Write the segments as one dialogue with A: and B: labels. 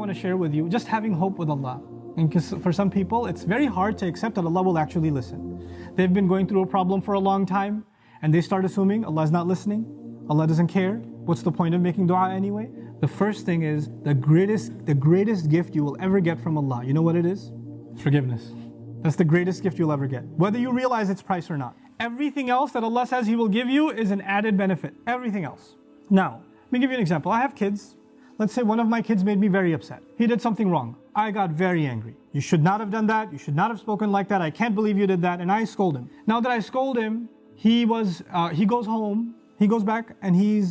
A: want to share with you, just having hope with Allah. And because for some people, it's very hard to accept that Allah will actually listen. They've been going through a problem for a long time, and they start assuming Allah is not listening, Allah doesn't care. What's the point of making dua anyway? The first thing is, the greatest gift you will ever get from Allah. You know what it is? Forgiveness. That's the greatest gift you'll ever get, whether you realize its price or not. Everything else that Allah says He will give you is an added benefit. Everything else. Now, let me give you an example. I have kids. Let's say one of my kids made me very upset. He did something wrong. I got very angry. You should not have done that. You should not have spoken like that. I can't believe you did that. And I scold him. Now that I scold him, he goes home. He goes back and he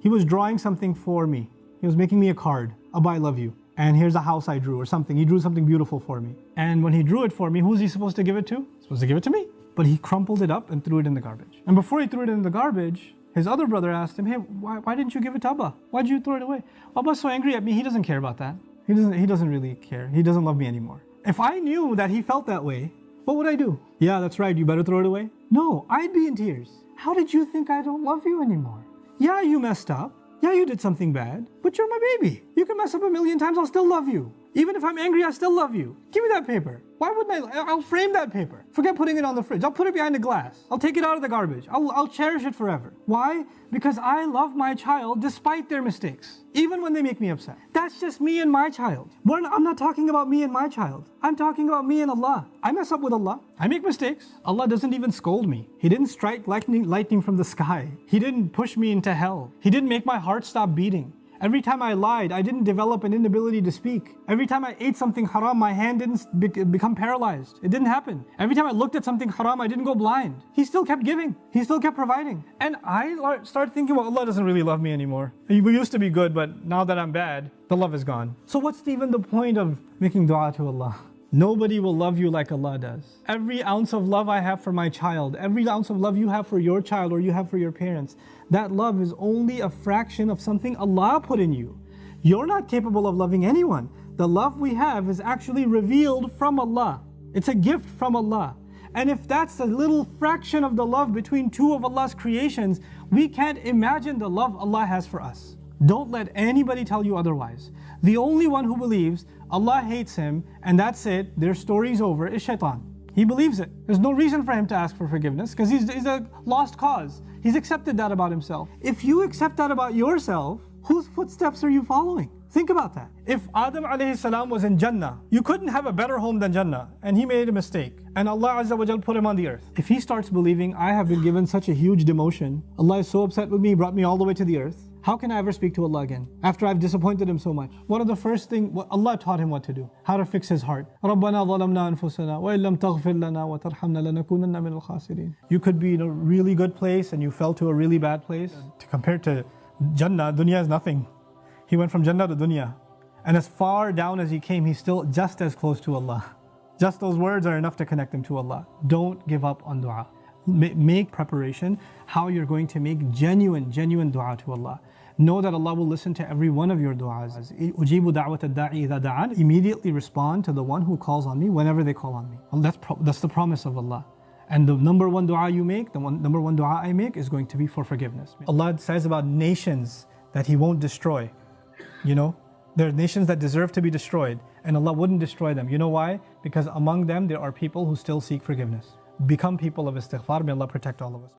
A: was drawing something for me. He was making me a card, I love you. And here's a house I drew or something. He drew something beautiful for me. And when he drew it for me, who's he supposed to give it to? He's supposed to give it to me. But he crumpled it up and threw it in the garbage. And before he threw it in the garbage, his other brother asked him, hey, why didn't you give it to Abba? Why did you throw it away? Abba's so angry at me, he doesn't care about that. He doesn't really care. He doesn't love me anymore. If I knew that he felt that way, what would I do? Yeah, that's right, you better throw it away. No, I'd be in tears. How did you think I don't love you anymore? Yeah, you messed up. Yeah, you did something bad, but you're my baby. You can mess up a million times, I'll still love you. Even if I'm angry, I still love you. Give me that paper. Why wouldn't I? I'll frame that paper. Forget putting it on the fridge. I'll put it behind the glass. I'll take it out of the garbage. I'll cherish it forever. Why? Because I love my child despite their mistakes, even when they make me upset. That's just me and my child. I'm not talking about me and my child. I'm talking about me and Allah. I mess up with Allah. I make mistakes. Allah doesn't even scold me. He didn't strike lightning from the sky. He didn't push me into hell. He didn't make my heart stop beating. Every time I lied, I didn't develop an inability to speak. Every time I ate something haram, my hand didn't become paralyzed. It didn't happen. Every time I looked at something haram, I didn't go blind. He still kept giving. He still kept providing. And I started thinking, well, Allah doesn't really love me anymore. We used to be good, but now that I'm bad, the love is gone. So what's even the point of making dua to Allah? Nobody will love you like Allah does. Every ounce of love I have for my child, every ounce of love you have for your child or you have for your parents, that love is only a fraction of something Allah put in you. You're not capable of loving anyone. The love we have is actually revealed from Allah. It's a gift from Allah. And if that's a little fraction of the love between two of Allah's creations, we can't imagine the love Allah has for us. Don't let anybody tell you otherwise. The only one who believes Allah hates him and that's it, their story's over, is shaitan. He believes it. There's no reason for him to ask for forgiveness because he's a lost cause. He's accepted that about himself. If you accept that about yourself, whose footsteps are you following? Think about that. If Adam alayhi salam was in Jannah, you couldn't have a better home than Jannah, and he made a mistake, and Allah Azza wa Jal put him on the earth. If he starts believing, I have been given such a huge demotion, Allah is so upset with me, brought me all the way to the earth, how can I ever speak to Allah again after I've disappointed him so much? What are the first thing Allah taught him what to do? How to fix his heart. رَبَّنَا ظَلَمْنَا أَنفُسَنَا وَإِن لَمْ تَغْفِرْ لَنَا وَتَرْحَمْنَا لَنَكُونَنَّ مِنَ الْخَاسِرِينَ. You could be in a really good place and you fell to a really bad place. Compared to Jannah, dunya is nothing. He went from Jannah to dunya. And as far down as he came, he's still just as close to Allah. Just those words are enough to connect him to Allah. Don't give up on dua. Make preparation how you're going to make genuine dua to Allah. Know that Allah will listen to every one of your du'as. أُجِيبُ دَعْوَةَ الدَّاعِ إِذَا دَعَانِ. Immediately respond to the one who calls on me whenever they call on me. That's the promise of Allah. And the number one dua you make, number one dua I make is going to be for forgiveness. Allah says about nations that He won't destroy. You know, there are nations that deserve to be destroyed and Allah wouldn't destroy them. You know why? Because among them there are people who still seek forgiveness. Become people of istighfar. May Allah protect all of us.